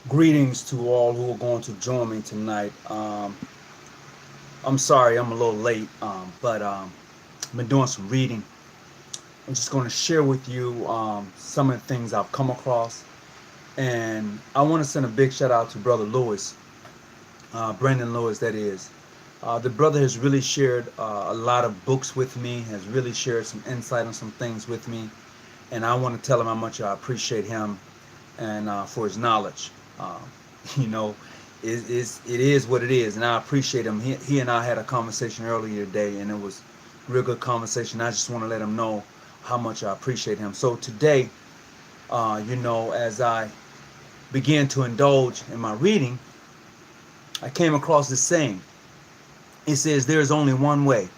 Greetings to all who are going to join me tonight. I'm sorry I'm a little late, but I've been doing some reading. I'm just going to share with you some of the things I've come across. And I want to send a big shout out to Brother Lewis, Brandon Lewis, that is. The brother has really shared a lot of books with me, has really shared some insight on some things with me. And I want to tell him how much I appreciate him and for his knowledge. Uh, you know, it is what it is, and I appreciate him. He and I had a conversation earlier today, and it was a real good conversation. I just want to let him know how much I appreciate him. So today, as I began to indulge in my reading, I came across this saying. It says, "There is only one way,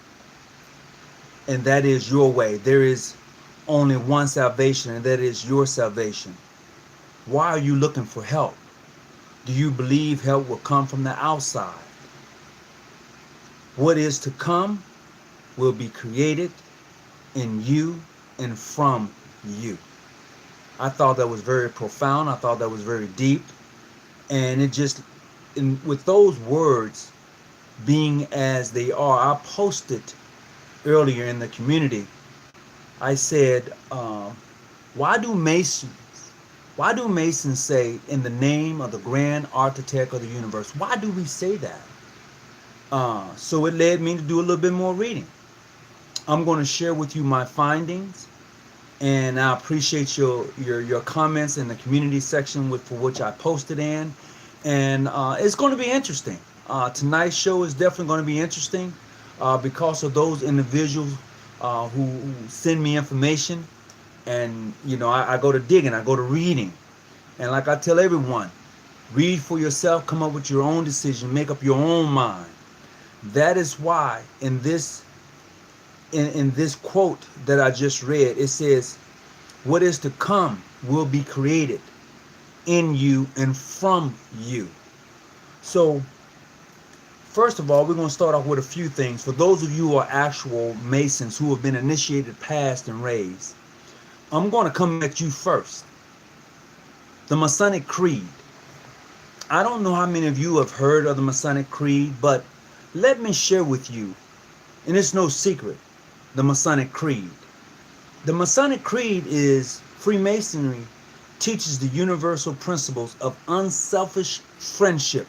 and that is your way. There is only one salvation, and that is your salvation. Why are you looking for help? Do you believe help will come from the outside? What is to come will be created in you and from you." I thought that was very profound. I thought that was very deep. And with those words being as they are, I posted earlier in the community. I said, why do Masons say, "In the name of the grand architect of the universe"? Why do we say that? So it led me to do a little bit more reading. I'm going to share with you my findings, and I appreciate your comments in the community section for which I posted in. And it's going to be interesting. Tonight's show is definitely going to be interesting because of those individuals who send me information. And, I go to digging, I go to reading. And like I tell everyone, read for yourself, come up with your own decision, make up your own mind. That is why in this quote that I just read, it says, "What is to come will be created in you and from you." So, first of all, we're going to start off with a few things. For those of you who are actual Masons who have been initiated, passed, and raised, I'm going to come at you first. The Masonic Creed. I don't know how many of you have heard of the Masonic Creed, but let me share with you, and it's no secret, the Masonic Creed. The Masonic Creed is Freemasonry teaches the universal principles of unselfish friendship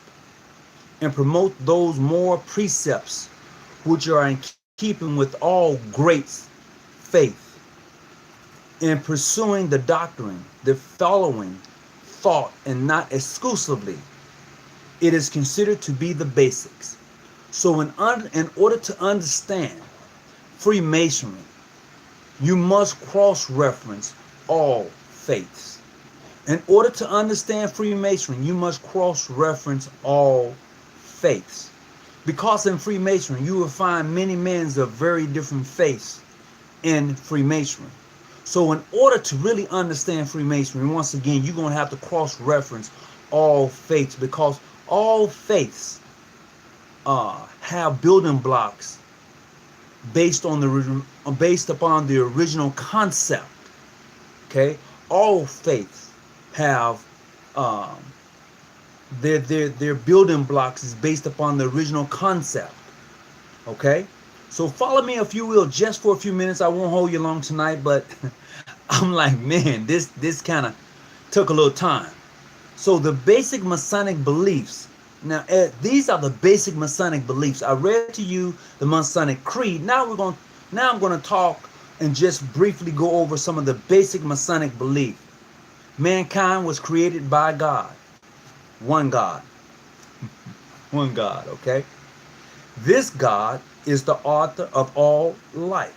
and promote those moral precepts which are in keeping with all great faith. In pursuing the doctrine, the following thought, and not exclusively, it is considered to be the basics. So in order to understand Freemasonry, you must cross-reference all faiths. In order to understand Freemasonry, you must cross-reference all faiths. Because in Freemasonry, you will find many men of very different faiths in Freemasonry. So in order to really understand Freemasonry, once again, you're going to have to cross-reference all faiths, because all faiths have building blocks based upon the original concept. Okay, all faiths have their building blocks is based upon the original concept. Okay, so follow me if you will, just for a few minutes. I won't hold you long tonight, but I'm like, man, this kind of took a little time. So the basic Masonic beliefs. Now, these are the basic Masonic beliefs. I read to you the Masonic Creed. Now I'm going to talk and just briefly go over some of the basic Masonic belief. Mankind was created by God. One God. One God, okay? This God is the author of all life.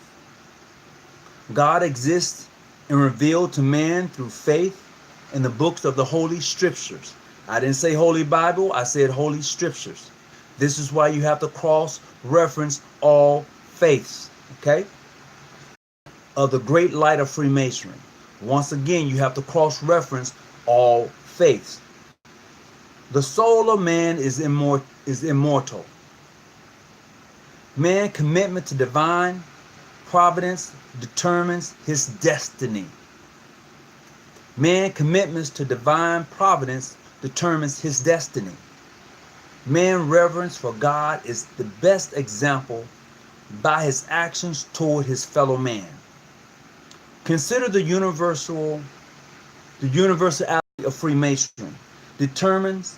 God exists and revealed to man through faith in the books of the Holy Scriptures. I didn't say Holy Bible, I said Holy Scriptures. This is why you have to cross-reference all faiths, okay? Of the great light of Freemasonry. Once again, you have to cross-reference all faiths. The soul of man is immortal. Man's commitment to divine providence determines his destiny. Man's commitments to divine providence determines his destiny. Man's reverence for God is the best example by his actions toward his fellow man. Consider the universality of Freemasonry determines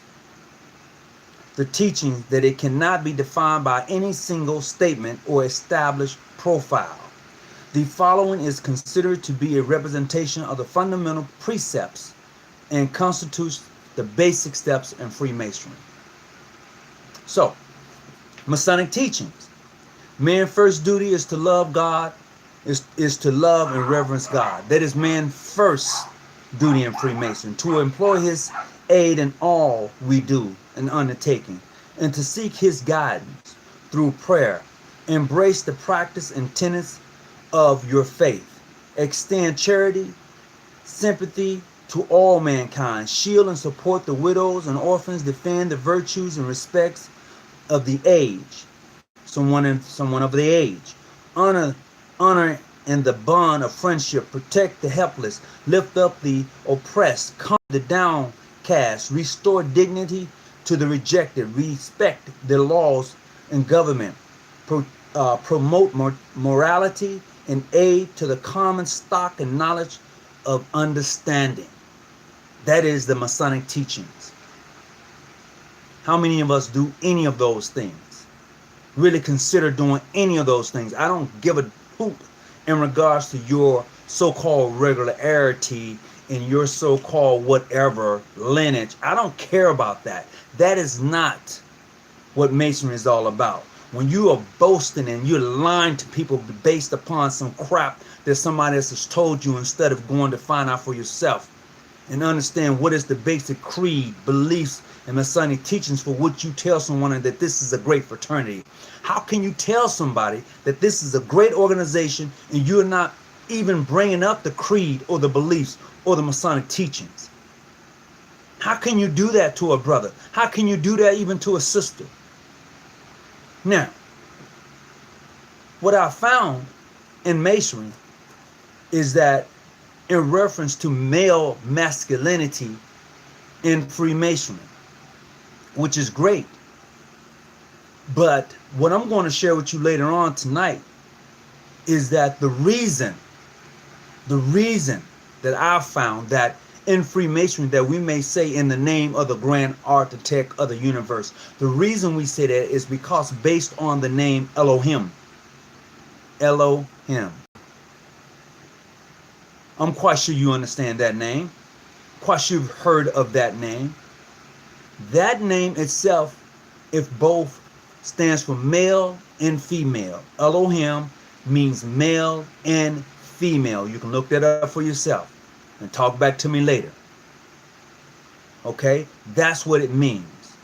the teaching that it cannot be defined by any single statement or established profile. The following is considered to be a representation of the fundamental precepts and constitutes the basic steps in Freemasonry. So, Masonic teachings. Man's first duty is to love God, is to love and reverence God. That is man's first duty in Freemason, to employ his aid in all we do and undertaking, and to seek his guidance through prayer. Embrace the practice and tenets of your faith. Extend charity, sympathy to all mankind. Shield and support the widows and orphans. Defend the virtues and respects of the age. Someone of the age. Honor in the bond of friendship. Protect the helpless. Lift up the oppressed. Calm the downcast. Restore dignity to the rejected. Respect the laws and government. Promote morality and aid to the common stock and knowledge of understanding. That is the Masonic teachings. How many of us do any of those things? Really consider doing any of those things? I don't give a hoot in regards to your so-called regularity and your so-called whatever lineage. I don't care about that. That is not what Masonry is all about. When you are boasting and you're lying to people based upon some crap that somebody else has told you, instead of going to find out for yourself and understand what is the basic creed, beliefs, and Masonic teachings for what you tell someone that this is a great fraternity. How can you tell somebody that this is a great organization and you're not even bringing up the creed or the beliefs or the Masonic teachings? How can you do that to a brother? How can you do that even to a sister? Now, what I found in Masonry is that in reference to male masculinity in Freemasonry, which is great. But what I'm going to share with you later on tonight is that the reason that I found that in Freemasonry that we may say in the name of the grand architect of the universe, the reason we say that is because based on the name Elohim. Elohim. I'm quite sure you understand that name. Quite sure you've heard of that name. That name itself, if both stands for male and female. Elohim means male and female. You can look that up for yourself and talk back to me later. Okay? That's what it means.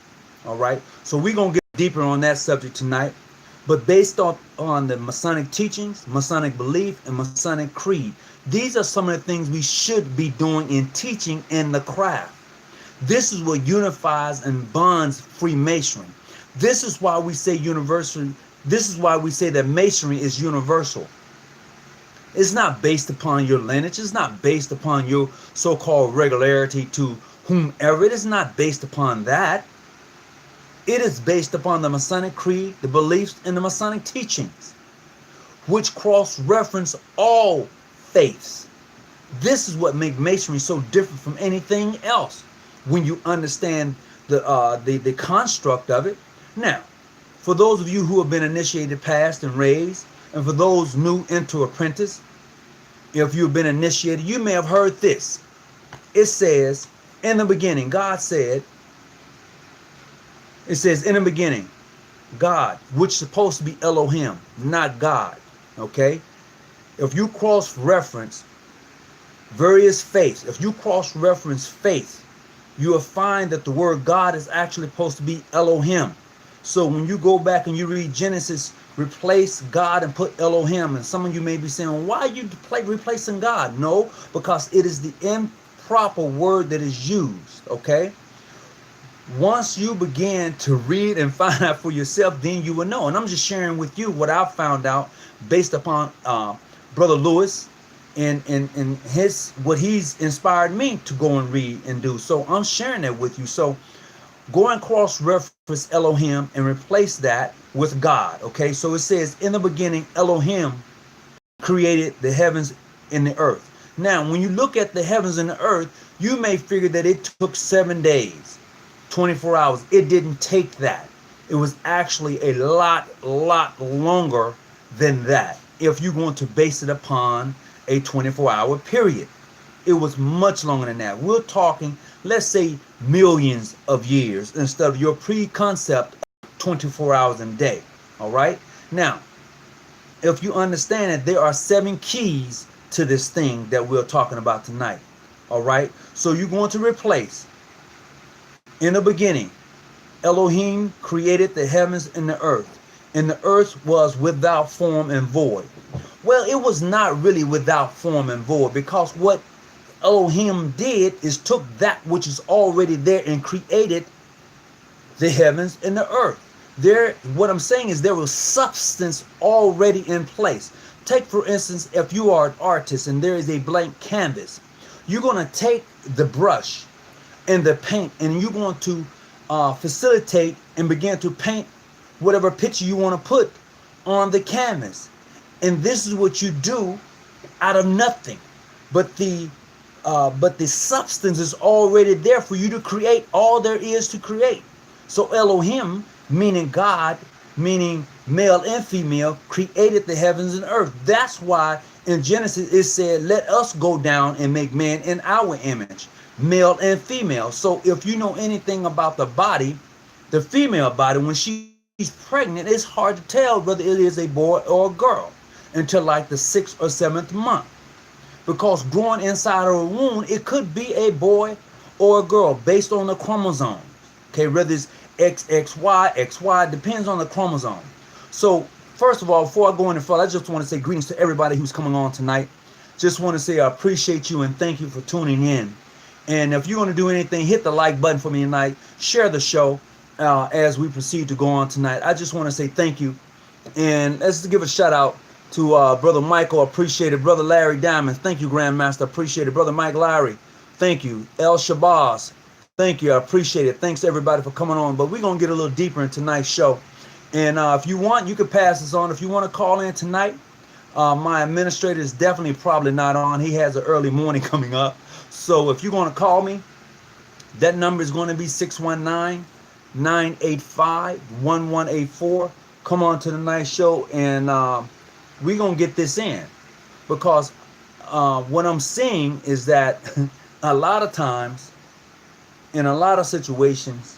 All right? So we're going to get deeper on that subject tonight. But based on the Masonic teachings, Masonic belief, and Masonic creed, these are some of the things we should be doing in teaching in the craft. This is what unifies and bonds Freemasonry. This is why we say universal. This is why we say that Masonry is universal. It's not based upon your lineage. It's not based upon your so-called regularity to whomever. It is not based upon that. It is based upon the Masonic creed, the beliefs, and the Masonic teachings, which cross-reference all faiths. This is what makes Masonry so different from anything else when you understand the construct of it. Now, for those of you who have been initiated past and raised, and for those new into apprentice, if you've been initiated, you may have heard this. It says, in the beginning, God said, it says, in the beginning, God, which is supposed to be Elohim, not God. Okay? If you cross-reference various faiths, if you cross-reference faith, you will find that the word God is actually supposed to be Elohim. So when you go back and you read Genesis, replace God and put Elohim. And some of you may be saying, why are you replacing God? No, because it is the improper word that is used. Okay? Once you begin to read and find out for yourself, then you will know. And I'm just sharing with you what I found out based upon Brother Lewis and his what he's inspired me to go and read and do. So I'm sharing that with you. So go and cross-reference Elohim and replace that with God. Okay, so it says, in the beginning, Elohim created the heavens and the earth. Now, when you look at the heavens and the earth, you may figure that it took 7 days, 24 hours. It didn't take that. It was actually a lot longer than that. If you're going to base it upon a 24-hour period, it was much longer than that. We're talking, let's say, millions of years instead of your pre-concept of 24 hours a day. All right. Now, if you understand that there are 7 keys to this thing that we're talking about tonight. All right. So you're going to replace, in the beginning, Elohim created the heavens and the earth, and the earth was without form and void. Well, it was not really without form and void, because what Elohim did is took that which is already there and created the heavens and the earth. There, what I'm saying is there was substance already in place. Take, for instance, if you are an artist and there is a blank canvas, you're going to take the brush and the paint, and you're going to facilitate and begin to paint whatever picture you want to put on the canvas. And this is what you do out of nothing. But the substance is already there for you to create all there is to create. So Elohim, meaning God, meaning male and female, created the heavens and earth. That's why in Genesis it said, let us go down and make man in our image, male and female. So if you know anything about the body, the female body, when she's pregnant, it's hard to tell whether it is a boy or a girl until like the 6th or 7th month. Because growing inside of a womb, it could be a boy or a girl based on the chromosomes. Okay, whether it's XXY, XY, depends on the chromosome. So, first of all, before I go any further, I just want to say greetings to everybody who's coming on tonight. Just want to say I appreciate you and thank you for tuning in. And if you're going to do anything, hit the like button for me tonight. Share the show as we proceed to go on tonight. I just want to say thank you. And let's give a shout out to Brother Michael, appreciate it. Brother Larry Diamond, thank you, Grandmaster, appreciate it. Brother Mike Larry, thank you. El Shabazz, thank you, I appreciate it. Thanks everybody for coming on. But we're going to get a little deeper in tonight's show. And if you want, you can pass this on. If you want to call in tonight, my administrator is definitely probably not on. He has an early morning coming up. So if you're going to call me, that number is going to be 619-985-1184. Come on to the night show, and we're going to get this in, because what I'm seeing is that a lot of times, in a lot of situations,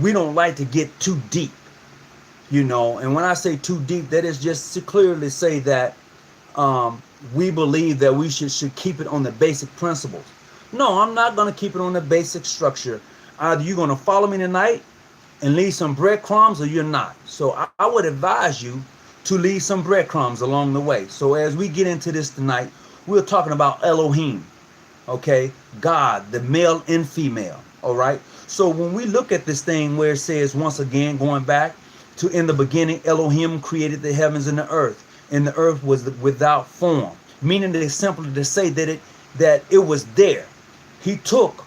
we don't like to get too deep, you know. And when I say too deep, that is just to clearly say that we believe that we should keep it on the basic principles. No, I'm not going to keep it on the basic structure. Either you're going to follow me tonight and leave some breadcrumbs, or you're not. So I would advise you to leave some breadcrumbs along the way. So as we get into this tonight, we're talking about Elohim, okay? God, the male and female, all right? So when we look at this thing where it says, once again, going back to in the beginning, Elohim created the heavens and the earth was without form, meaning that it's simply to say that it was there. She took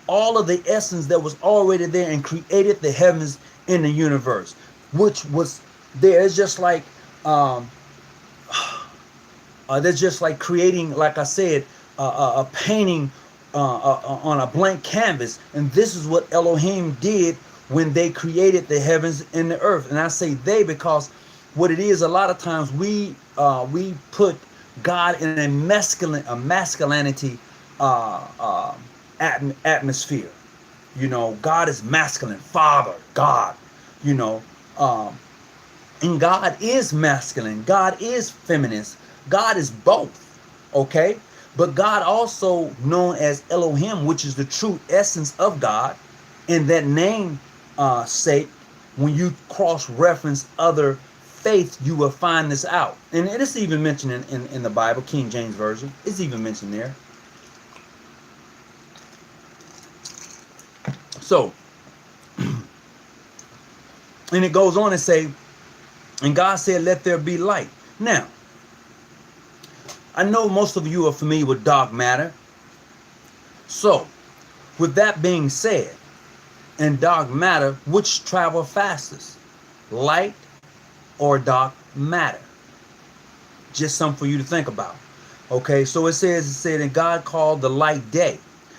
all of the essence that was already there and created the heavens in the universe, which was there. It's just like that's just like creating, like I said, a painting on a blank canvas. And this is what Elohim did when they created the heavens and the earth. And I say they because what it is, a lot of times we put God in a masculinity atmosphere. You know, God is masculine, Father, God, you know. And God is masculine. God is feminist. God is both. Okay? But God also known as Elohim, which is the true essence of God. In that name sake, when you cross-reference other faiths, you will find this out. And it's even mentioned in the Bible, King James Version. It's even mentioned there. So, and it goes on and say, and God said, let there be light. Now, I know most of you are familiar with dark matter. So, with that being said, in dark matter, which travel fastest? Light or dark matter? Just something for you to think about. Okay, so it said, and God called the light day.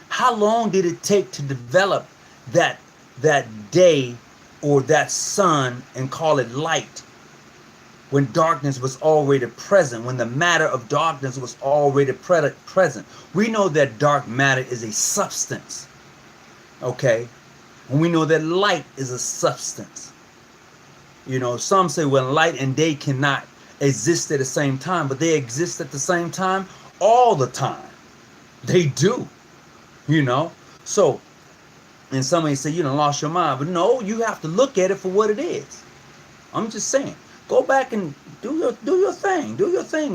How long did it take to develop that that day or that sun and call it light when darkness was already present, when the matter of darkness was already present? We know that dark matter is a substance, okay? And we know that light is a substance. You know, some say, well, light and day cannot exist at the same time, but they exist at the same time all the time. They do, you know. So, and somebody say, you done lost your mind. But no, you have to look at it for what it is. I'm just saying, go back and do your thing,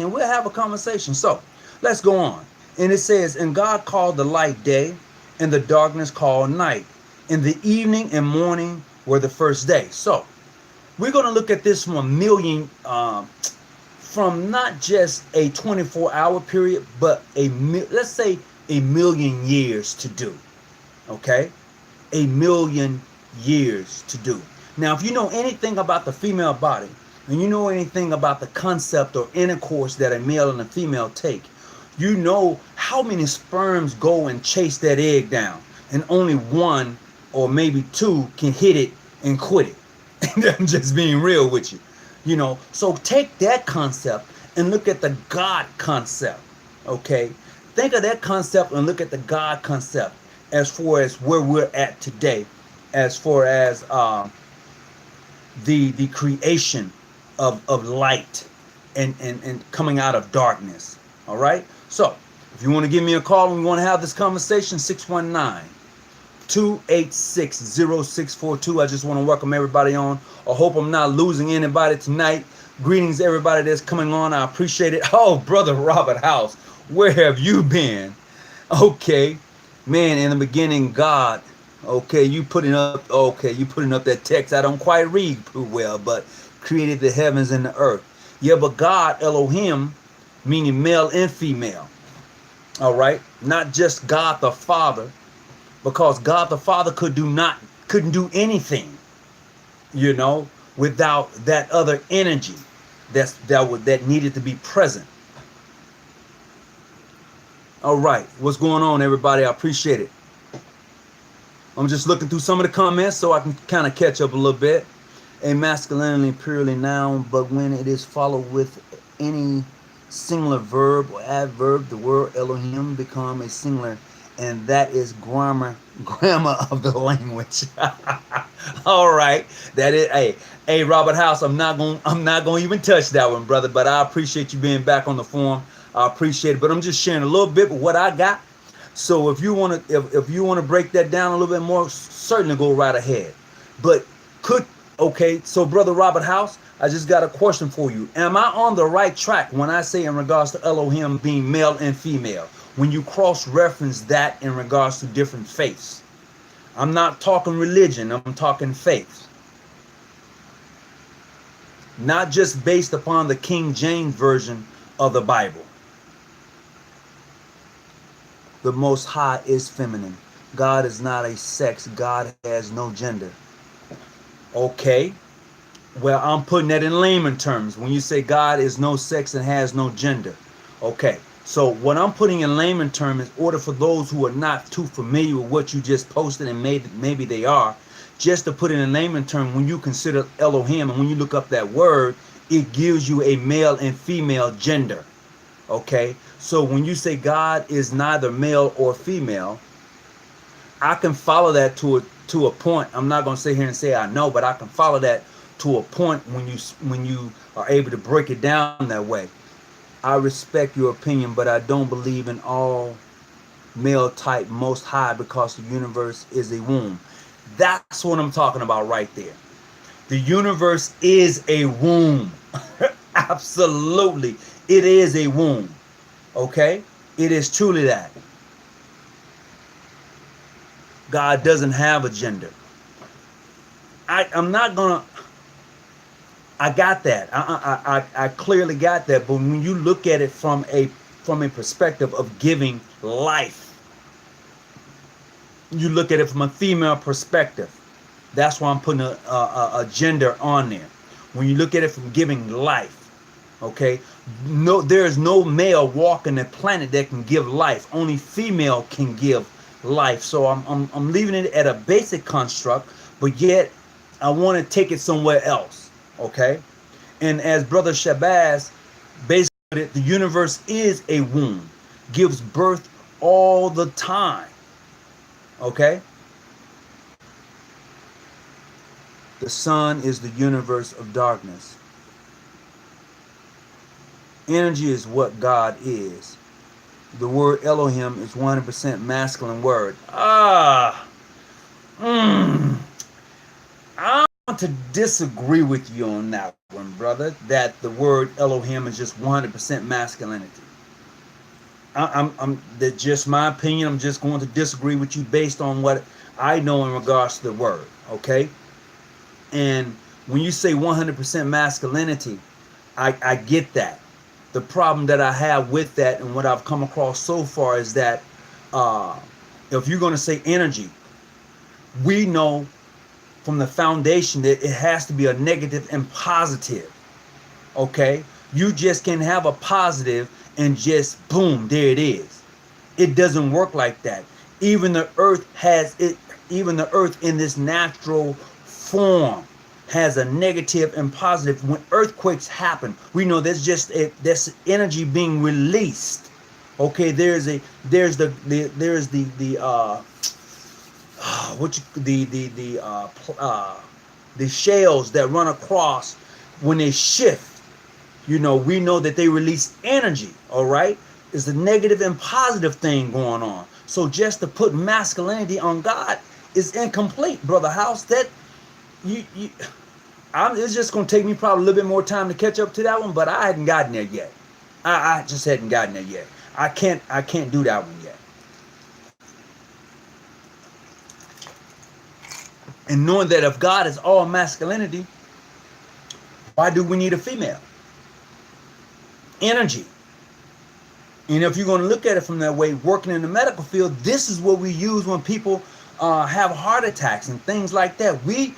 and we'll have a conversation. So, let's go on. And it says, and God called the light day, and the darkness called night. And the evening and morning were the first day. So, we're going to look at this from a million, from not just a 24-hour period, but let's say a million years to do. Okay? A million years to do. Now, if you know anything about the female body, and you know anything about the concept or intercourse that a male and a female take, you know how many sperms go and chase that egg down, and only one or maybe two can hit it and quit it. I'm just being real with you. You know, so take that concept and look at the God concept. Okay? Think of that concept and look at the God concept as far as where we're at today, as far as the creation of light and coming out of darkness. All right? So, if you want to give me a call and we want to have this conversation, 619-286-0642. I just want to welcome everybody on. I hope I'm not losing anybody tonight. Greetings, everybody that's coming on. I appreciate it. Oh, Brother Robert House, where have you been? Okay. Man, in the beginning, God. Okay, you putting up that text. I don't quite read too well, but created the heavens and the earth. Yeah, but God, Elohim, meaning male and female. All right? Not just God the Father, because God the Father couldn't do anything, you know, without that other energy that needed to be present. All right, what's going on, everybody? I appreciate it. I'm just looking through some of the comments so I can kind of catch up a little bit. A masculinely purely noun, but when it is followed with any singular verb or adverb, the word Elohim become a singular, and that is grammar of the language. All right, that is. Hey, Robert House. I'm not gonna even touch that one, brother. But I appreciate you being back on the forum. I appreciate it. But I'm just sharing a little bit of what I got. So if you want to break that down a little bit more, certainly go right ahead. But okay. So Brother Robert House, I just got a question for you. Am I on the right track when I say in regards to Elohim being male and female? When you cross-reference that in regards to different faiths. I'm not talking religion, I'm talking faith. Not just based upon the King James Version of the Bible. The Most High is feminine. God is not a sex. God has no gender. Okay. Well, I'm putting that in layman terms. When you say God is no sex and has no gender. Okay. So what I'm putting in layman terms, in order for those who are not too familiar with what you just posted, and maybe they are, just to put it in layman terms, when you consider Elohim and when you look up that word, it gives you a male and female gender. Okay? So when you say God is neither male or female, I can follow that to a point. I'm not going to sit here and say I know, but I can follow that to a point when you are able to break it down that way. I respect your opinion, but I don't believe in all male type Most High because the universe is a womb. That's what I'm talking about right there. The universe is a womb. Absolutely. It is a womb. Okay? It is truly that. God doesn't have a gender. I'm not gonna. I got that. I clearly got that. But when you look at it from a from a perspective of giving life. You look at it from a female perspective. That's why I'm putting a gender on there. When you look at it from giving life, okay? No, there is no male walking the planet that can give life. Only female can give life. So I'm leaving it at a basic construct, but yet I want to take it somewhere else, okay? And as Brother Shabazz basically, the universe is a womb, gives birth all the time, okay? The sun is the universe of darkness. Energy is what God is. The word Elohim is 100% masculine word. I want to disagree with you on that one, brother, that the word Elohim is just 100% masculinity. That's just my opinion. I'm just going to disagree with you based on what I know in regards to the word, okay? And when you say 100% masculinity, I get that. The problem that I have with that and what I've come across so far is that if you're going to say energy, we know from the foundation that it has to be a negative and positive, okay? You just can have a positive and just boom, there it is. It doesn't work like that. Even the earth has it. Even the earth in this natural form has a negative and positive. When earthquakes happen, we know there's energy being released. Okay, there's the shells that run across when they shift. You know, we know that they release energy. All right, it's a negative and positive thing going on. So just to put masculinity on God is incomplete, Brother House. That it's just going to take me probably a little bit more time to catch up to that one, but I hadn't gotten there yet. I just hadn't gotten there yet. I can't do that one yet. And knowing that if God is all masculinity, why do we need a female? Energy. And if you're going to look at it from that way, working in the medical field, this is what we use when people have heart attacks and things like that. We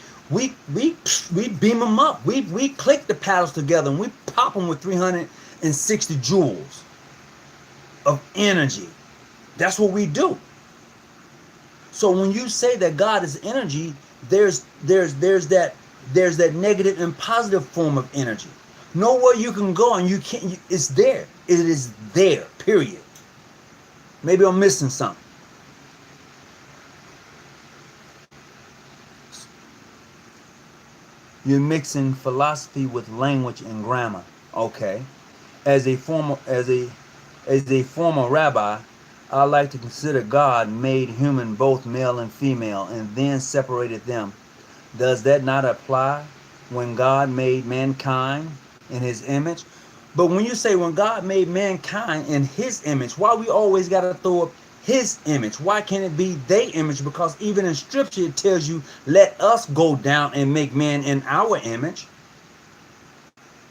beam them up. We click the paddles together and we pop them with 360 joules of energy. That's what we do. So when you say that God is energy, there's that negative and positive form of energy. Nowhere you can go and you can't. It's there. It is there. Period. Maybe I'm missing something. You're mixing philosophy with language and grammar. Okay. As a former rabbi, I like to consider God made human both male and female and then separated them. Does that not apply when God made mankind in his image? But when you say when God made mankind in his image, why we always got to throw up his image? Why can't it be their image? Because even in scripture it tells you, let us go down and make man in our image.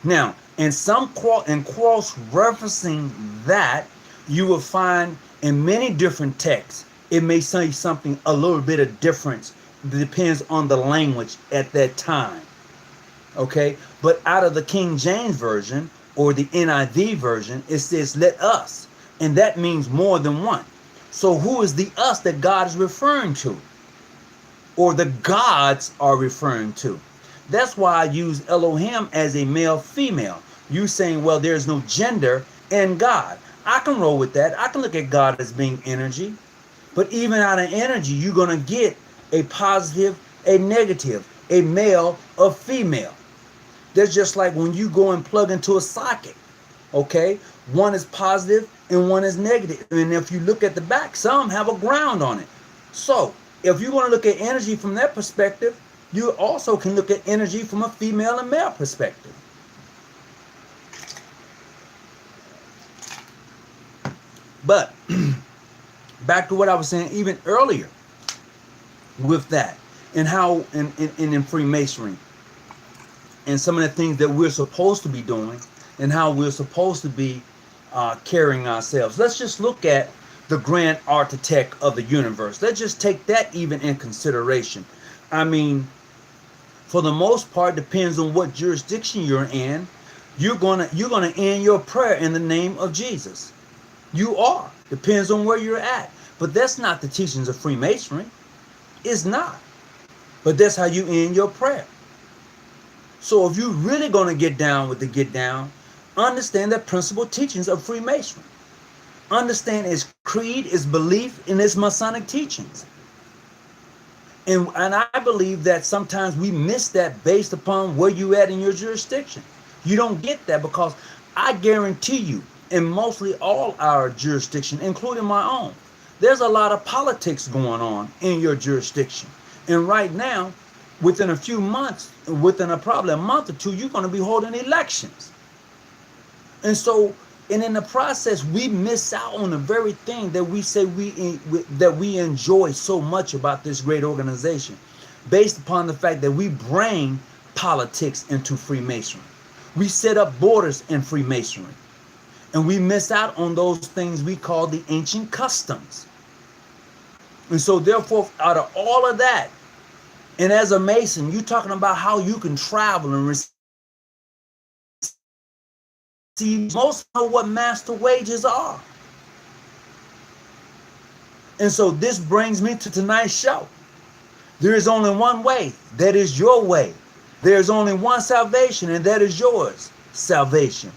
Now, in cross-referencing that, you will find in many different texts, it may say something a little bit of difference. It depends on the language at that time. Okay? But out of the King James Version or the NIV version, it says, let us. And that means more than one. So who is the us that God is referring to? Or the gods are referring to? That's why I use Elohim as a male-female. You saying, well, there's no gender in God. I can roll with that. I can look at God as being energy. But even out of energy, you're going to get a positive, a negative, a male, a female. That's just like when you go and plug into a socket. Okay? One is positive and one is negative. And if you look at the back, some have a ground on it. So, if you want to look at energy from that perspective, you also can look at energy from a female and male perspective. But back to what I was saying even earlier with that, and how in Freemasonry and some of the things that we're supposed to be doing and how we're supposed to be carrying ourselves. Let's just look at the grand architect of the universe. Let's just take that even in consideration. I mean, for the most part, depends on what jurisdiction you're in. You're gonna end your prayer in the name of Jesus. You are. Depends on where you're at. But that's not the teachings of Freemasonry. It's not. But that's how you end your prayer. So if you're really gonna get down with the get down, understand the principal teachings of Freemasonry. Understand its creed, its belief, and its Masonic teachings. And I believe that sometimes we miss that based upon where you at in your jurisdiction. You don't get that because I guarantee you, in mostly all our jurisdiction, including my own, there's a lot of politics going on in your jurisdiction. And right now, within a few months, within probably a month or two, you're going to be holding elections. And so, and in the process, we miss out on the very thing that we say that we enjoy so much about this great organization, based upon the fact that we bring politics into Freemasonry. We set up borders in Freemasonry, and we miss out on those things we call the ancient customs. And so, therefore, out of all of that, and as a Mason, you're talking about how you can travel and receive most of what master wages are. And so this brings me to tonight's show. There is only one way, that is your way. There is only one salvation, and that is yours, salvation.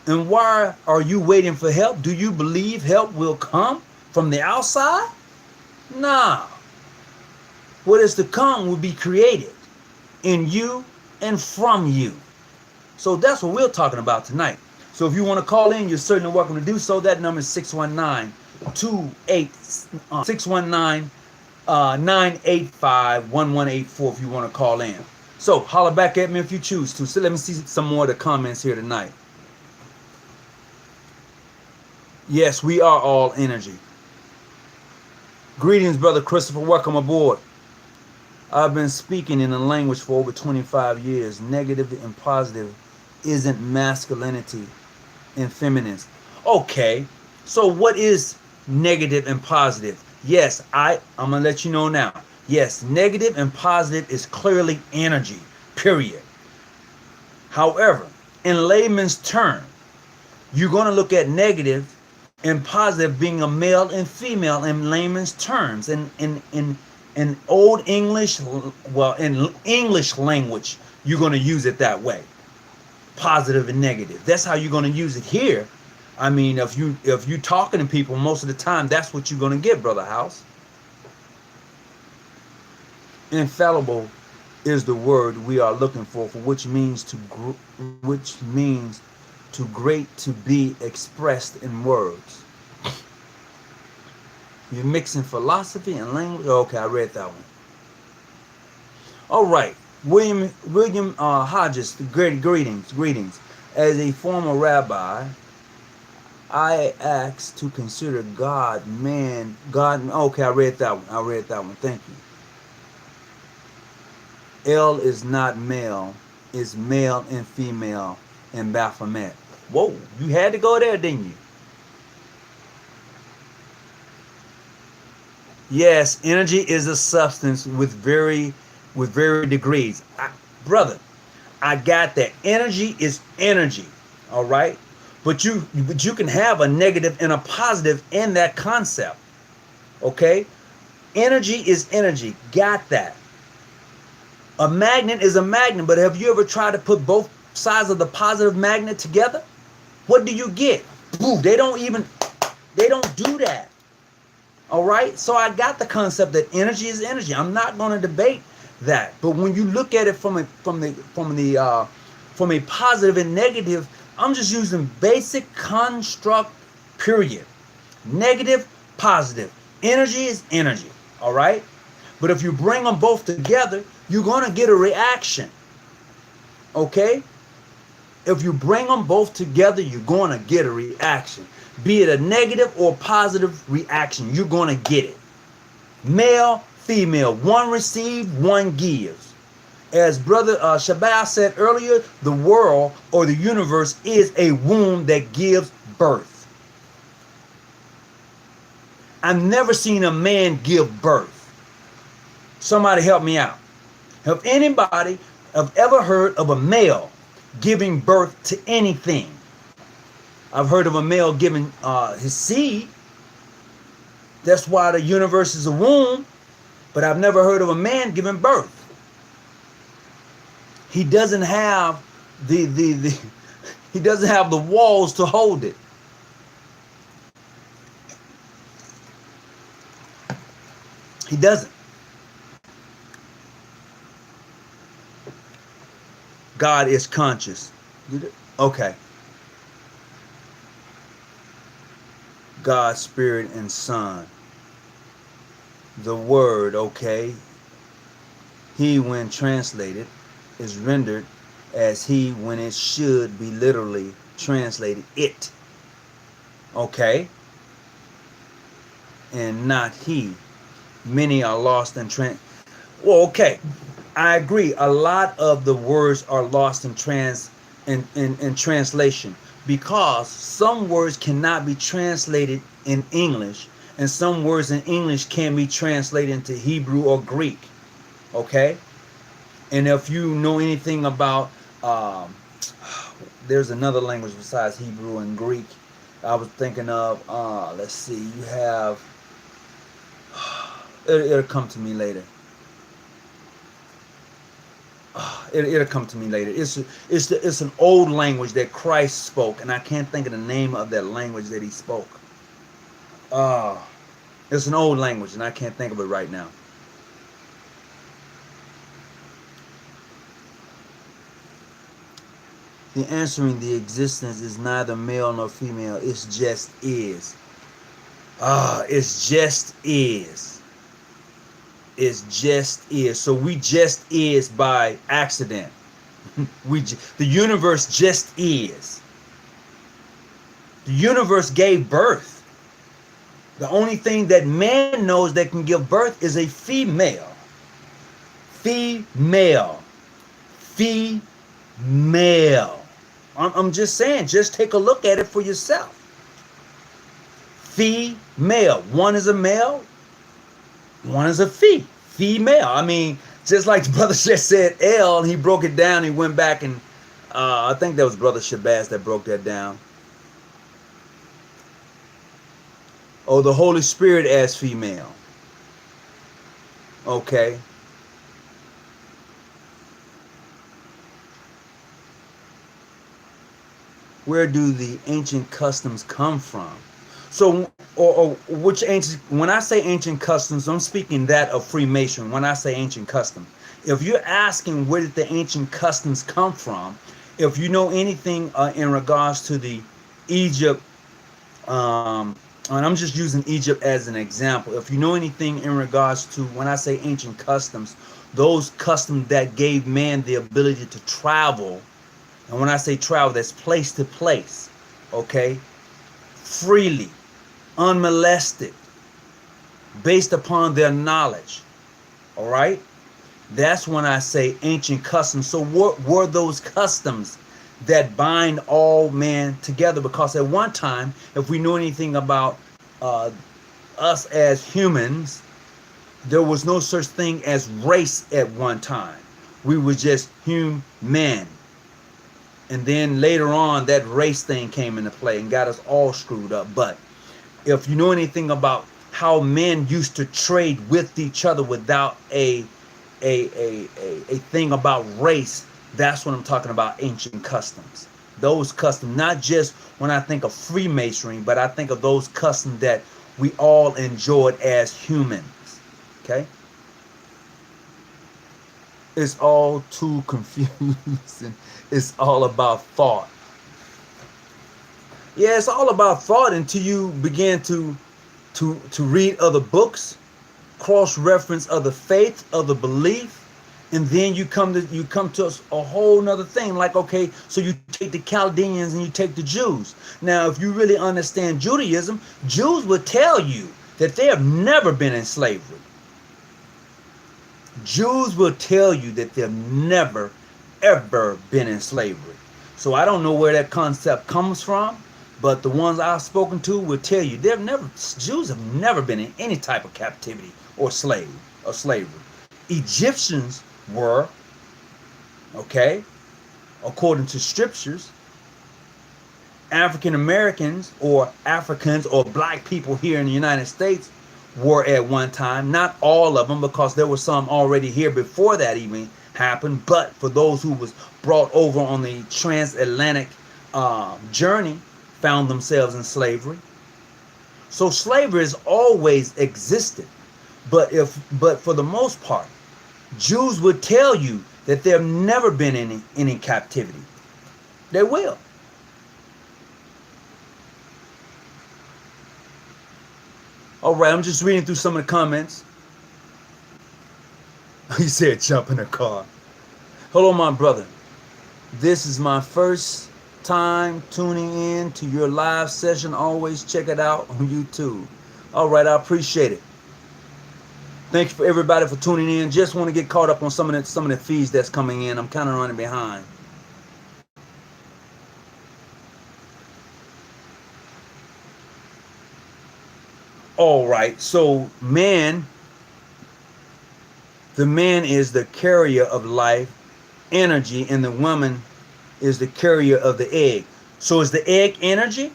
And why are you waiting for help? Do you believe help will come from the outside? Nah. What is to come will be created in you and from you. So that's what we're talking about tonight. So if you want to call in, you're certainly welcome to do so. That number is 619-985-1184 if you want to call in. So holler back at me if you choose to. So let me see some more of the comments here tonight. Yes, we are all energy. Greetings, Brother Christopher. Welcome aboard. I've been speaking in a language for over 25 years. Negative and positive isn't masculinity and feminist. Okay, so what is negative and positive? Yes, I'm going to let you know now. Yes, negative and positive is clearly energy, period. However, in layman's term, you're going to look at negative and positive being a male and female in layman's terms. In old English, well, in English language, you're going to use it that way. Positive and negative. That's how you're going to use it here. I mean, if you're talking to people most of the time, that's what you're going to get, Brother House. Infallible is the word we are looking for which means to great to be expressed in words. You're mixing philosophy and language. Okay, I read that one. All right, William Hodges. Greetings. As a former rabbi, I asked to consider God. Okay, I read that one. Thank you. L is not male. It's male and female in Baphomet. Whoa, you had to go there, didn't you? Yes, energy is a substance with very degrees. Brother, I got that. Energy is energy, all right? But you can have a negative and a positive in that concept, okay? Energy is energy. Got that. A magnet is a magnet, but have you ever tried to put both sides of the positive magnet together? What do you get? Boo, they don't do that. All right, so I got the concept that energy is energy. I'm not going to debate that, but when you look at it from a positive and negative, I'm just using basic construct. Period. Negative, positive. Energy is energy. All right, but if you bring them both together, you're going to get a reaction. Okay, if you bring them both together, you're going to get a reaction. Be it a negative or positive reaction, you're going to get it. Male, female, one receives, one gives. As Brother Shabbat said earlier, the world or the universe is a womb that gives birth. I've never seen a man give birth. Somebody help me out. Have anybody have ever heard of a male giving birth to anything? I've heard of a male giving his seed. That's why the universe is a womb. But I've never heard of a man giving birth. He doesn't have he doesn't have the walls to hold it. He doesn't. God is conscious. Okay. God, Spirit, and Son. The word, okay. He, when translated, is rendered as he when it should be literally translated it. Okay? And not he. Many are lost in well, okay. I agree. A lot of the words are lost in translation because some words cannot be translated in English and some words in English can be translated into Hebrew or Greek. Okay? And if you know anything about there's another language besides Hebrew and Greek I was thinking of, let's see, you have it'll come to me later. It'll come to me later. It's an old language that Christ spoke, and I can't think of the name of that language that he spoke. It's an old language, and I can't think of it right now. The answering the existence is neither male nor female. It's just is. It's just is. It's just is. So we just is by accident. The universe just is. The universe gave birth. The only thing that man knows that can give birth is a female. Female. Female. I'm just saying, just take a look at it for yourself. Female. One is a male, one is a female. I mean, just like the brother just said L, and he broke it down, he went back and I think that was Brother Shabazz that broke that down. Oh, the Holy Spirit as female. Okay. Where do the ancient customs come from? So, or which ancient, when I say ancient customs, I'm speaking that of Freemason. When I say ancient custom, if you're asking where did the ancient customs come from, if you know anything in regards to the Egypt, and I'm just using Egypt as an example. If you know anything in regards to when I say ancient customs, those customs that gave man the ability to travel. And when I say travel, that's place to place, okay? Freely, unmolested, based upon their knowledge, all right? That's when I say ancient customs. So what were those customs that bind all men together? Because at one time, if we know anything about us as humans, there was no such thing as race at one time. We were just human. And then later on, that race thing came into play and got us all screwed up. But if you know anything about how men used to trade with each other without a thing about race, that's what I'm talking about, ancient customs. Those customs, not just when I think of Freemasonry, but I think of those customs that we all enjoyed as humans. Okay? It's all too confusing. It's all about thought. Yeah, it's all about thought until you begin to read other books, cross-reference other faith, other belief, and then you come to a whole nother thing. Like, okay, so you take the Chaldeans and you take the Jews. Now, if you really understand Judaism, Jews will tell you that they have never been in slavery. Jews will tell you that they've never, ever been in slavery. So I don't know where that concept comes from, But the ones I've spoken to will tell you Jews have never been in any type of captivity or slavery. Egyptians were, okay, according to scriptures. African Americans or Africans or black people here in the United States were at one time. Not all of them, because there were some already here before that even happened. But for those who was brought over on the transatlantic journey, found themselves in slavery. So slavery has always existed. But for the most part, Jews would tell you that there have never been any captivity. They will. All right, I'm just reading through some of the comments. He said, jump in a car. Hello, my brother. This is my first time tuning in to your live session. Always check it out on YouTube. All right, I appreciate it. Thank you for everybody for tuning in. Just want to get caught up on some of the feeds that's coming in. I'm kind of running behind. All right, so the man is the carrier of life, energy, and the woman is the carrier of the egg. So is the egg energy?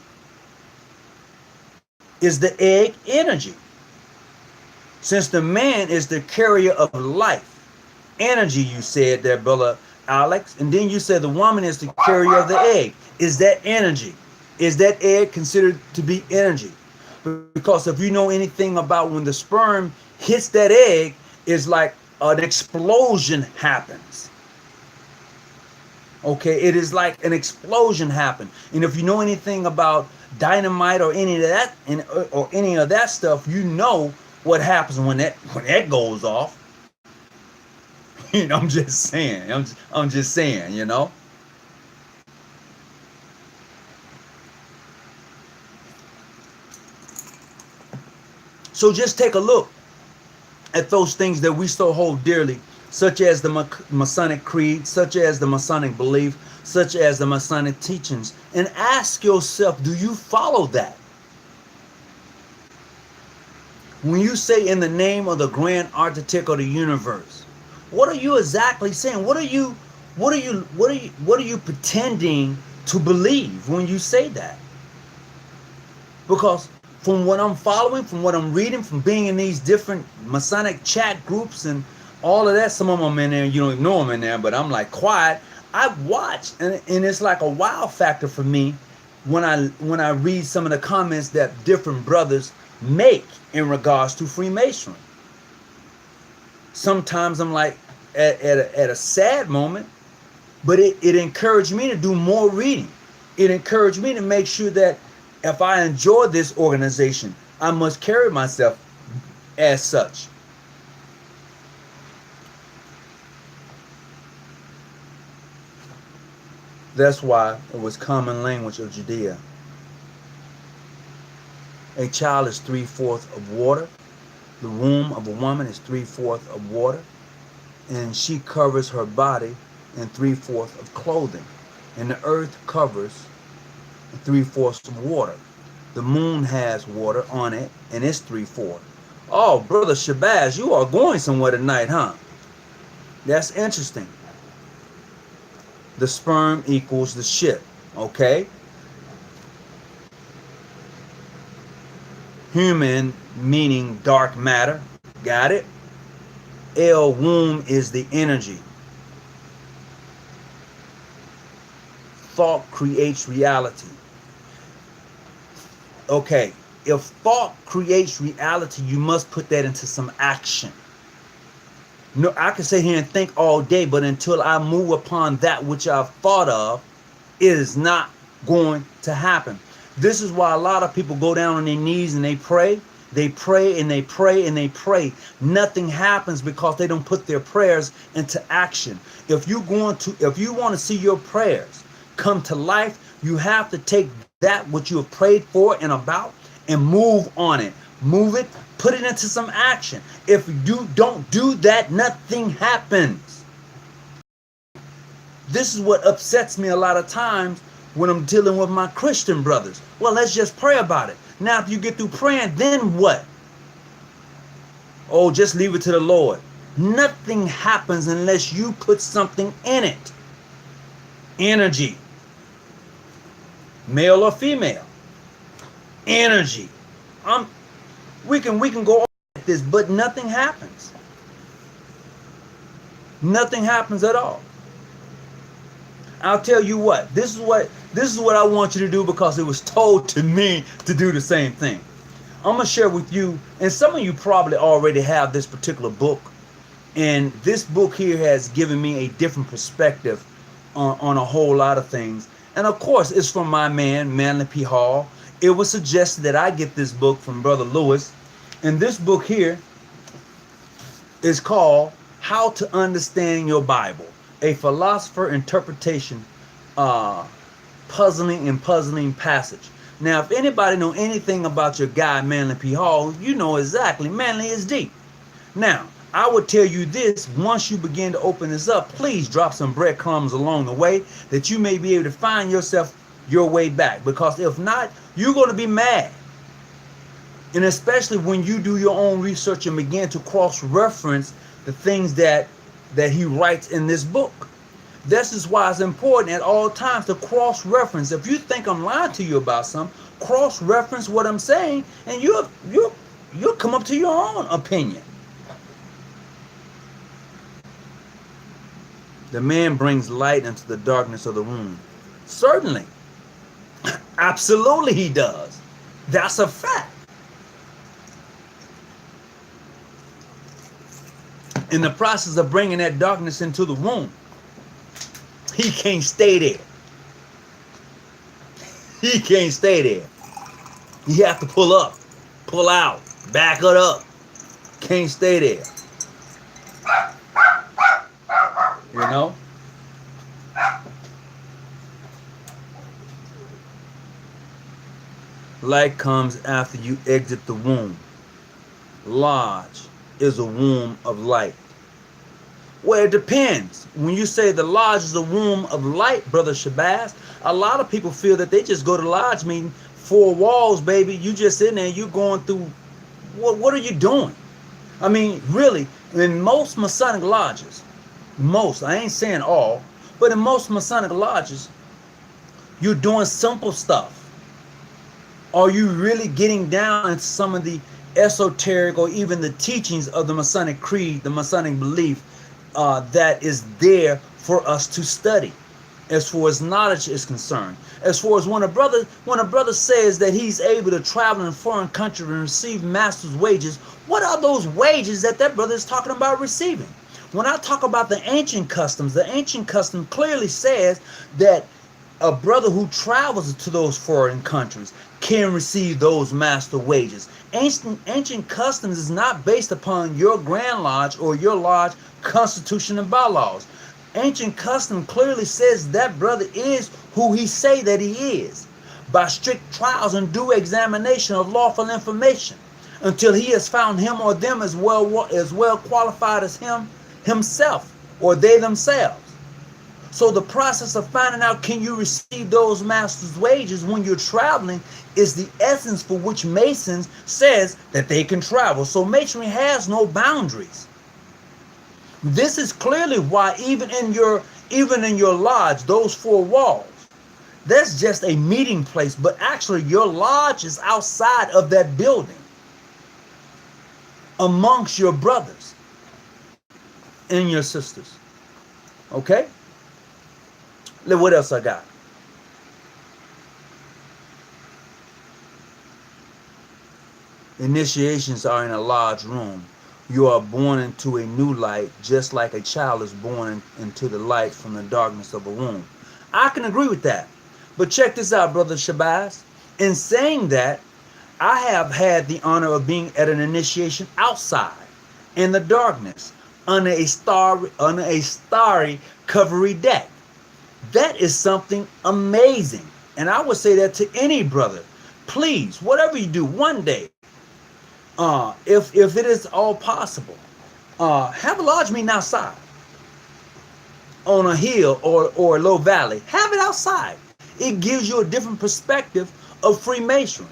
Is the egg energy? Since the man is the carrier of life, energy, you said there, brother Alex, and then you said the woman is the carrier of the egg. Is that energy? Is that egg considered to be energy? Because if you know anything about when the sperm hits that egg, it's like an explosion happens. Okay, it is like an explosion happen. And if you know anything about dynamite or any of that stuff, you know what happens when that goes off. You know, I'm just saying. I'm just saying, you know. So just take a look at those things that we so hold dearly, such as the Masonic creed, such as the Masonic belief, such as the Masonic teachings, and ask yourself, do you follow that? When you say in the name of the grand architect of the universe, what are you exactly saying? What are you pretending to believe when you say that? Because from what I'm following, from what I'm reading, from being in these different Masonic chat groups and all of that, some of them I'm in there, you don't even know I'm in there, but I'm like quiet. I watch, and it's like a wow factor for me when I read some of the comments that different brothers make in regards to Freemasonry. Sometimes I'm like at a sad moment, but it encouraged me to do more reading. It encouraged me to make sure that if I enjoy this organization, I must carry myself as such. That's why it was common language of Judea. A child is 3/4 of water. The womb of a woman is 3/4 of water. And she covers her body in 3/4 of clothing. And the earth covers 3/4 of water. The moon has water on it, and it's 3/4. Oh, Brother Shabazz, you are going somewhere tonight, huh? That's interesting. The sperm equals the ship, okay? Human meaning dark matter, got it? El womb is the energy. Thought creates reality. Okay, if thought creates reality, you must put that into some action. No, I can sit here and think all day, but until I move upon that which I've thought of, it is not going to happen. This is why a lot of people go down on their knees and they pray. They pray and they pray and they pray. Nothing happens because they don't put their prayers into action. If you want to see your prayers come to life, you have to take that which you have prayed for and about and move on it. Move it, put it into some action. If you don't do that, nothing happens. This is what upsets me a lot of times when I'm dealing with my Christian brothers. Well, let's just pray about it. Now, if you get through praying, then what? Oh, just leave it to the Lord. Nothing happens unless you put something in it. Energy. Male or female. Energy. We can go on like this, but nothing happens. Nothing happens at all. I'll tell you what. This is what I want you to do, because it was told to me to do the same thing. I'm going to share with you, and some of you probably already have this particular book, and this book here has given me a different perspective on a whole lot of things. And of course, it's from my man, Manly P. Hall. It was suggested that I get this book from Brother Lewis, and this book here is called How to Understand Your Bible, a philosopher interpretation, puzzling passage. Now, if anybody know anything about your guy, Manly P. Hall, you know exactly, Manly is deep. Now, I would tell you this, once you begin to open this up, please drop some breadcrumbs along the way that you may be able to find yourself your way back. Because if not, you're going to be mad. And especially when you do your own research and begin to cross-reference the things that he writes in this book. This is why it's important at all times to cross-reference. If you think I'm lying to you about something, cross-reference what I'm saying, and you'll come up to your own opinion. The man brings light into the darkness of the room. Certainly. Absolutely he does. That's a fact. In the process of bringing that darkness into the room, he can't stay there. He can't stay there. You have to pull up, pull out, back it up. Can't stay there. You know? Light comes after you exit the womb. Lodge is a womb of light. Well, it depends. When you say the lodge is a womb of light, Brother Shabazz, a lot of people feel that they just go to lodge meeting, four walls, baby. You just sitting there, you going through, what are you doing? I mean, really, in most Masonic lodges, most, I ain't saying all, but in most Masonic lodges, you're doing simple stuff. Are you really getting down into some of the esoteric or even the teachings of the Masonic creed, the Masonic belief that is there for us to study as far as knowledge is concerned? As far as when a brother says that he's able to travel in a foreign country and receive master's wages, what are those wages that brother is talking about receiving? When I talk about the ancient customs clearly says that a brother who travels to those foreign countries can receive those master wages. Ancient customs is not based upon your Grand Lodge or your lodge constitution and bylaws. Ancient custom clearly says that brother is who he say that he is, by strict trials and due examination of lawful information, until he has found him or them as well qualified as himself or they themselves. So the process of finding out can you receive those master's wages when you're traveling is the essence for which Masons says that they can travel. So Masonry has no boundaries. This is clearly why even in your lodge, those four walls, that's just a meeting place, but actually your lodge is outside of that building amongst your brothers and your sisters. Okay? Look what else I got. Initiations are in a large room. You are born into a new light, just like a child is born into the light from the darkness of a womb. I can agree with that. But check this out, Brother Shabazz. In saying that, I have had the honor of being at an initiation outside in the darkness under a starry covery deck. That is something amazing. And I would say that to any brother. Please, whatever you do, one day, if it is all possible, have a lodge meeting outside on a hill or a low valley. Have it outside. It gives you a different perspective of Freemasonry.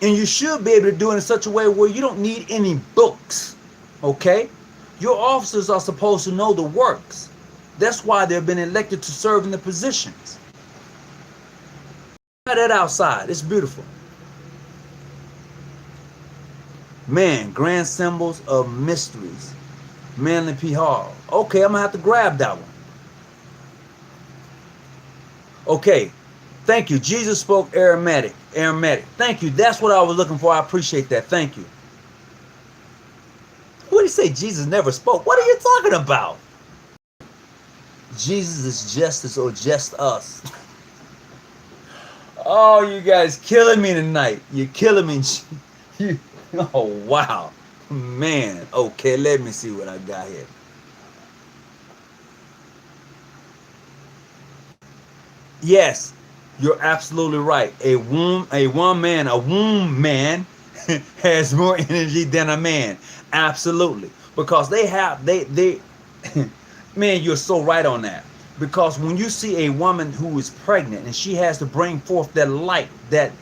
And you should be able to do it in such a way where you don't need any books, okay? Your officers are supposed to know the works. That's why they've been elected to serve in the positions. Try that outside. It's beautiful. Man, grand symbols of mysteries. Manly P. Hall. Okay, I'm going to have to grab that one. Okay, thank you. Jesus spoke Aramaic. Thank you. That's what I was looking for. I appreciate that. Thank you. What did he say? Jesus never spoke. What are you talking about? Jesus is justice or just us. Oh, you guys killing me tonight. You're killing me. Oh, wow. Man. Okay, let me see what I got here. Yes, you're absolutely right. A womb man has more energy than a man. Absolutely. Because they man, you're so right on that. Because when you see a woman who is pregnant and she has to bring forth that light, that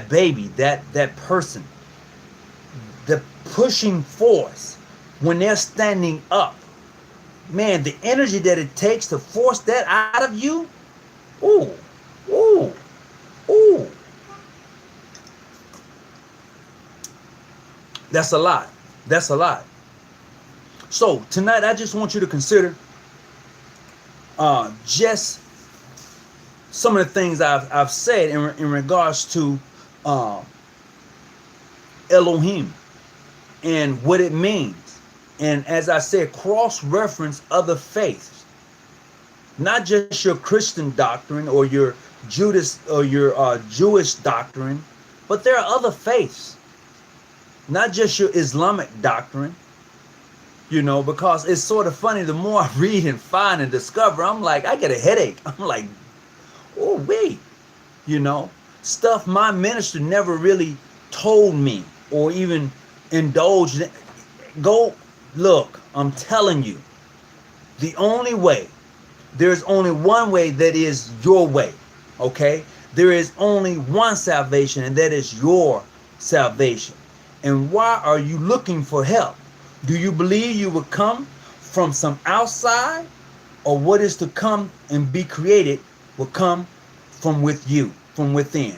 baby, that person, the pushing force, when they're standing up, man, the energy that it takes to force that out of you, ooh, ooh, ooh. That's a lot. That's a lot. So tonight, I just want you to consider just some of the things I've said in regards to Elohim and what it means. And as I said, cross-reference other faiths, not just your Christian doctrine or your Judas or your Jewish doctrine, but there are other faiths, not just your Islamic doctrine. You know, because it's sort of funny. The more I read and find and discover, I'm like, I get a headache. I'm like, oh wait, you know, stuff my minister never really told me or even indulged in. Go look, I'm telling you, the only way, there's only one way that is your way, okay? There is only one salvation, and that is your salvation. And why are you looking for help? Do you believe you will come from some outside, or what is to come and be created will come from with you, from within?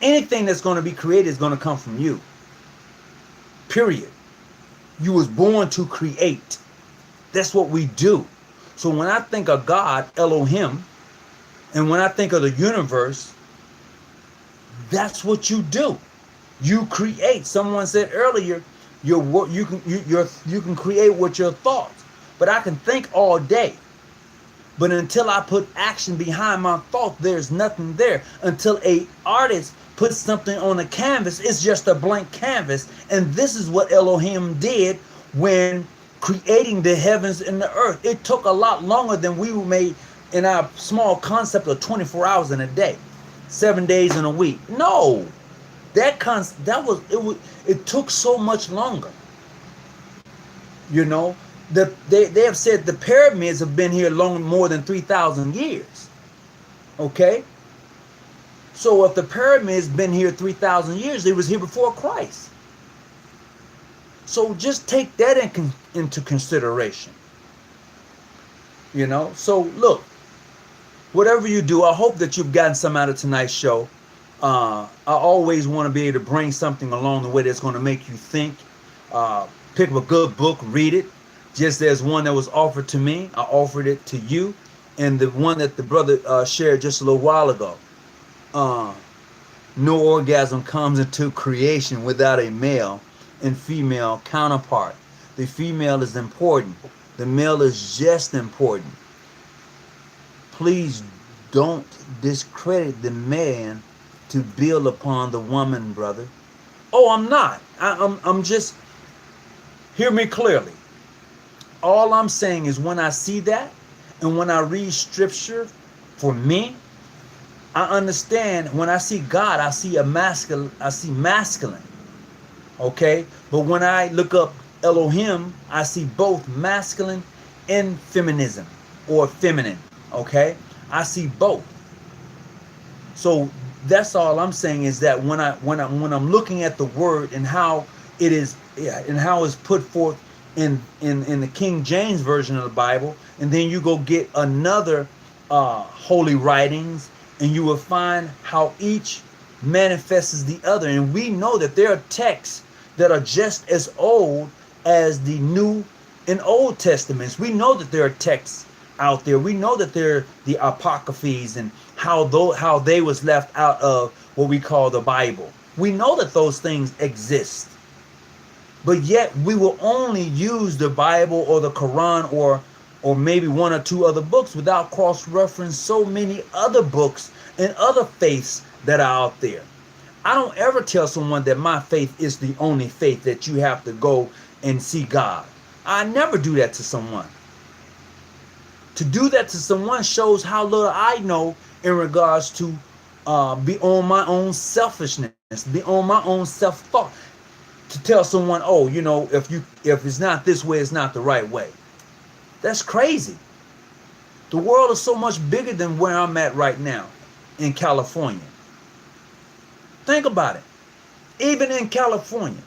Anything that's going to be created is going to come from you. Period. You was born to create. That's what we do. So when I think of God, Elohim, and when I think of the universe, that's what you do. You create. Someone said earlier, you can create with your thoughts. But I can think all day. But until I put action behind my thought, there's nothing there. Until a artist puts something on a canvas, it's just a blank canvas. And this is what Elohim did when creating the heavens and the earth. It took a lot longer than we were made in our small concept of 24 hours in a day, 7 days in a week. No. It took so much longer. You know, they have said the pyramids have been here more than 3,000 years. Okay? So if the pyramids been here 3,000 years, they was here before Christ. So just take that into consideration. You know, so look, whatever you do, I hope that you've gotten some out of tonight's show. I always want to be able to bring something along the way that's going to make you think. Pick up a good book, read it. Just as one that was offered to me, I offered it to you. And the one that the brother shared just a little while ago. No orgasm comes into creation without a male and female counterpart. The female is important. The male is just important. Please don't discredit the man to build upon the woman, brother. Oh, I'm not. I'm just, hear me clearly. All I'm saying is when I see that and when I read scripture for me, I understand when I see God, I see masculine. Okay? But when I look up Elohim, I see both masculine and feminism or feminine. Okay? I see both. So that's all I'm saying is that when I'm looking at the word and how it is, yeah, and how it's put forth in the King James version of the Bible, and then you go get another holy writings, and you will find how each manifests the other. And we know that there are texts that are just as old as the New and Old Testaments. We know that there are texts out there. We know that they're the apocryphes and how they was left out of what we call the Bible. We know that those things exist. But yet we will only use the Bible or the Quran or maybe one or two other books without cross-reference so many other books and other faiths that are out there. I don't ever tell someone that my faith is the only faith that you have to go and see God. I never do that to someone. To do that to someone shows how little I know in regards to be on my own selfishness, be on my own self-thought. To tell someone, oh, you know, if it's not this way, it's not the right way. That's crazy. The world is so much bigger than where I'm at right now in California. Think about it. Even in California,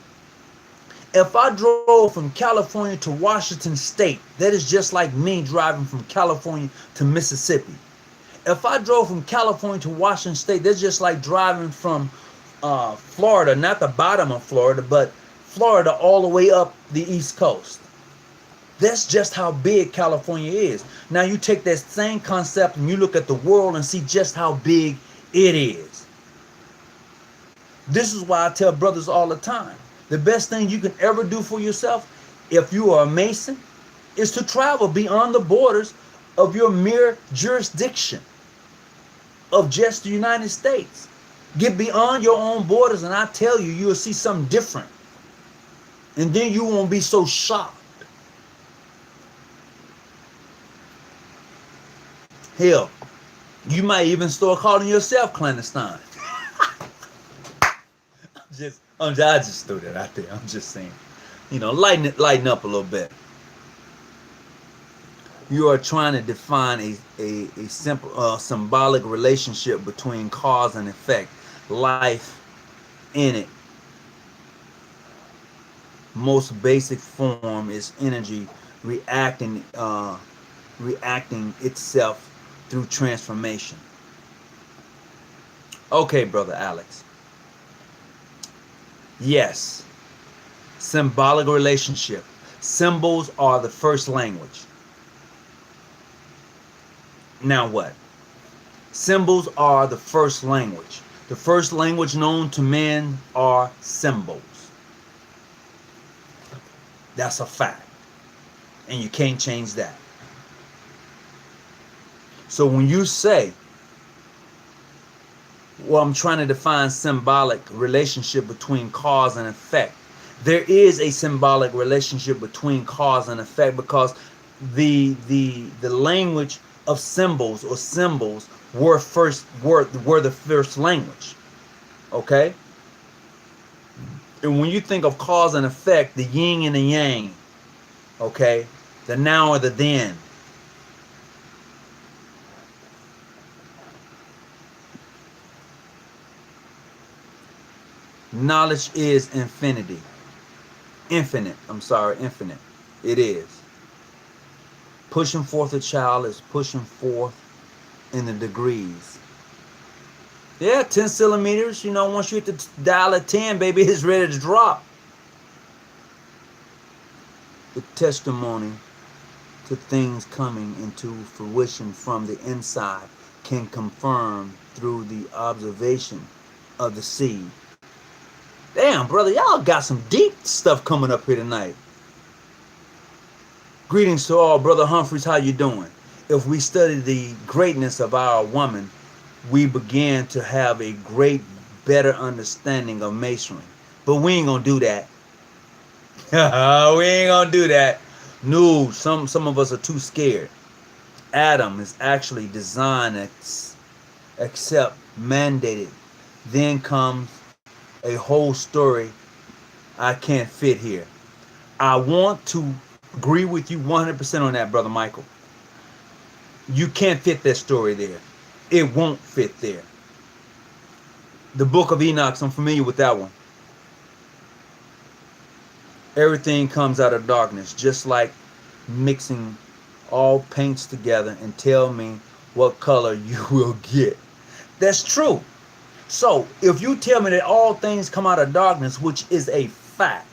if I drove from California to Washington State, that is just like me driving from California to Mississippi. If I drove from California to Washington State, that's just like driving from Florida, not the bottom of Florida, but Florida all the way up the East Coast. That's just how big California is. Now you take that same concept and you look at the world and see just how big it is. This is why I tell brothers all the time, the best thing you can ever do for yourself, if you are a Mason, is to travel beyond the borders of your mere jurisdiction of just the United States. Get beyond your own borders and I tell you, you'll see something different. And then you won't be so shocked. Hell, you might even start calling yourself clandestine. I just threw that out there. I'm just saying, you know, lighten up a little bit. You are trying to define a simple symbolic relationship between cause and effect. Life in it. Most basic form is energy reacting itself through transformation. Okay, brother Alex. Yes. Symbolic relationship. Symbols are the first language. Now what? Symbols are the first language. The first language known to men are symbols. That's a fact. And you can't change that. So when you say, well, I'm trying to define symbolic relationship between cause and effect, there is a symbolic relationship between cause and effect because the language of symbols or symbols were the first language. Okay? And when you think of cause and effect, the yin and the yang, okay, the now or the then, knowledge is infinite. Infinite. It is. Pushing forth a child is pushing forth in the degrees. Yeah, 10 centimeters, you know, once you hit the dial at 10, baby, it's ready to drop. The testimony to things coming into fruition from the inside can confirm through the observation of the seed. Damn, brother, y'all got some deep stuff coming up here tonight. Greetings to all, Brother Humphreys, how you doing? If we study the greatness of our woman, we begin to have a better understanding of masonry. But we ain't gonna do that. We ain't gonna do that. No, some of us are too scared. Adam is actually designed except mandated. Then comes a whole story I can't fit here. I want to agree with you 100% on that, Brother Michael. You can't fit that story there. It won't fit there. The book of Enoch, I'm familiar with that one. Everything comes out of darkness, just like mixing all paints together and tell me what color you will get. That's true. So if you tell me that all things come out of darkness, which is a fact,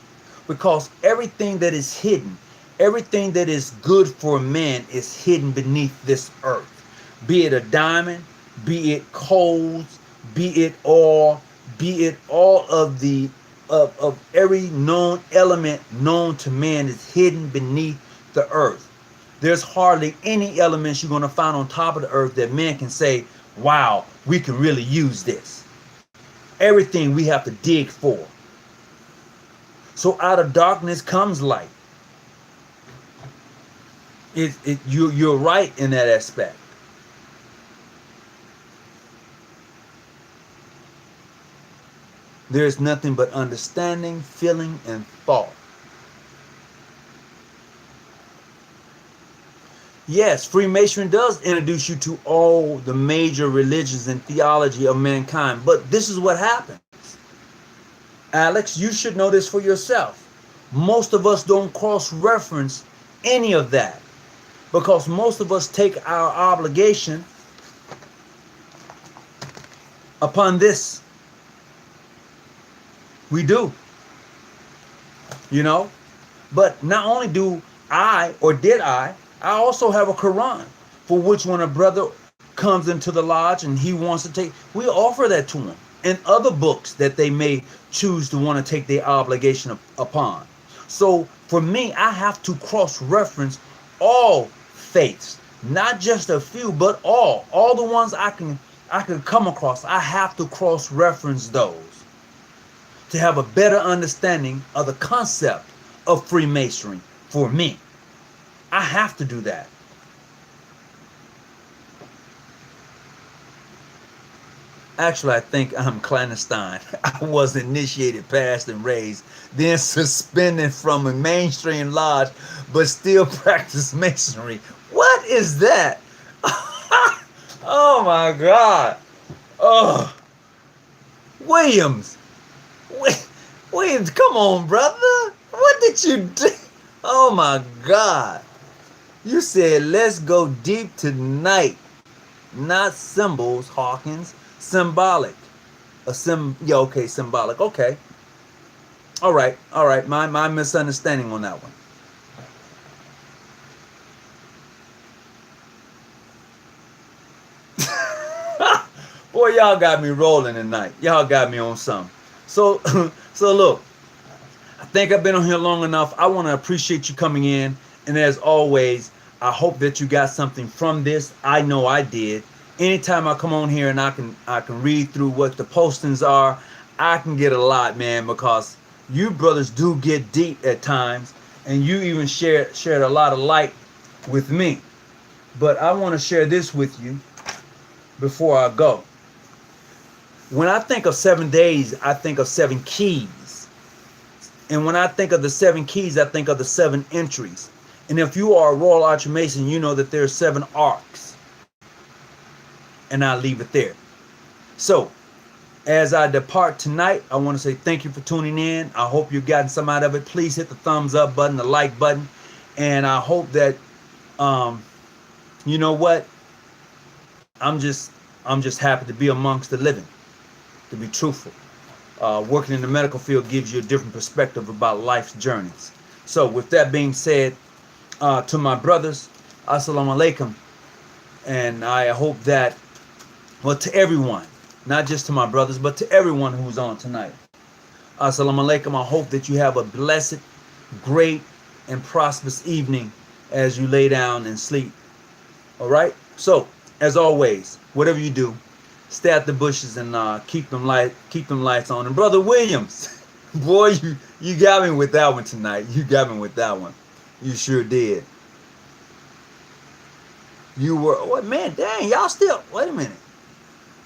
because everything that is hidden, everything that is good for man is hidden beneath this earth. Be it a diamond, be it coals, be it oil, be it all of the of every known element known to man is hidden beneath the earth. There's hardly any elements you're going to find on top of the earth that man can say, wow, we can really use this. Everything we have to dig for. So out of darkness comes light. You're right in that aspect. There's nothing but understanding, feeling, and thought. Yes, Freemasonry does introduce you to all the major religions and theology of mankind, but this is what happens. Alex, you should know this for yourself. Most of us don't cross-reference any of that because most of us take our obligation upon this. We do. You know? But not only do I, or did I also have a Quran for which when a brother comes into the lodge and he wants to take, we offer that to him. And other books that they may choose to want to take their obligation upon. So for me, I have to cross-reference all faiths, not just a few, but all the ones I can come across. I have to cross-reference those to have a better understanding of the concept of Freemasonry for me. I have to do that. Actually, I think I'm clandestine. I was initiated, passed, and raised, then suspended from a mainstream lodge, but still practice masonry. What is that? Oh my God. Oh, Williams. Williams, come on, brother. What did you do? Oh my God. You said, let's go deep tonight. Not symbols, Hawkins. Symbolic. Yeah, okay, symbolic. Okay. All right. My misunderstanding on that one. Boy, y'all got me rolling tonight. Y'all got me on something. So look, I think I've been on here long enough. I want to appreciate you coming in. And as always, I hope that you got something from this. I know I did. Anytime I come on here and I can read through what the postings are, I can get a lot, man, because you brothers do get deep at times, and you even shared a lot of light with me. But I want to share this with you before I go. When I think of 7 days, I think of 7 keys. And when I think of the 7 keys, I think of the 7 entries. And if you are a Royal Arch Mason, you know that there are 7 arcs. And I'll leave it there. So, as I depart tonight, I want to say thank you for tuning in. I hope you've gotten some out of it. Please hit the thumbs up button, the like button. And I hope that, you know what? I'm just happy to be amongst the living, to be truthful. Working in the medical field gives you a different perspective about life's journeys. So, with that being said, to my brothers, assalamu alaikum. And I hope that, well, to everyone, not just to my brothers, but to everyone who's on tonight. Assalamu alaikum. I hope that you have a blessed, great, and prosperous evening as you lay down and sleep. All right? So, as always, whatever you do, stay at the bushes and keep them lights on. And Brother Williams, boy, you got me with that one tonight. You got me with that one. You sure did. You were, what, man, dang, y'all still, wait a minute.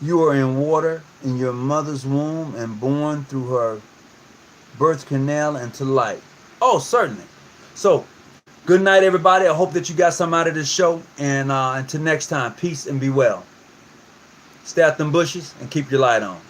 You were in water in your mother's womb and born through her birth canal into light. Oh, certainly. So, Good night, everybody. I hope that you got something out of this show. And until next time, peace and be well. Stay out them bushes and keep your light on.